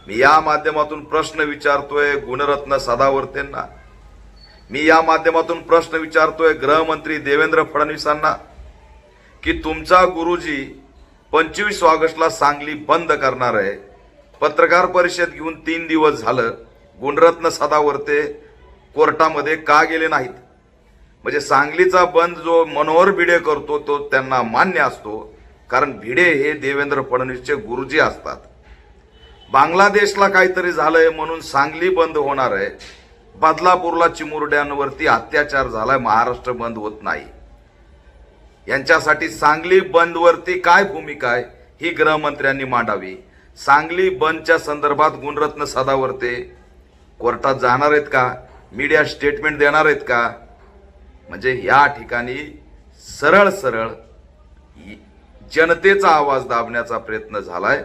मी या माध्यमातून प्रश्न विचारतोय गुणरत्न सदावर्तेंना, मी या माध्यमातून प्रश्न विचारतोय गृहमंत्री देवेंद्र फडणवीसांना की तुमचा गुरुजी 25 ऑगस्टला सांगली बंद करणार आहे. पत्रकार परिषद घेऊन 3 दिवस झालं, गुणरत्न सदावर्ते कोर्टामध्ये का गेले नाहीत? म्हणजे सांगलीचा बंद जो मनोहर भिडे करतो तो त्यांना मान्य असतो, कारण भिडे हे देवेंद्र फडणवीसचे गुरुजी असतात. बांगलादेशला काहीतरी झालंय म्हणून सांगली बंद होणार आहे, बदलापूरला चिमुरड्यांवरती अत्याचार झालाय, महाराष्ट्र बंद होत नाही. यांच्यासाठी सांगली बंदवरती काय भूमिका आहे ही गृहमंत्र्यांनी मांडावी. सांगली बंदच्या संदर्भात गुणरत्न सदावर्ते कोर्टात जाणार आहेत का? मीडिया स्टेटमेंट देणार आहेत का? म्हणजे या ठिकाणी सरळ सरळ जनतेचा आवाज दाबण्याचा प्रयत्न झालाय.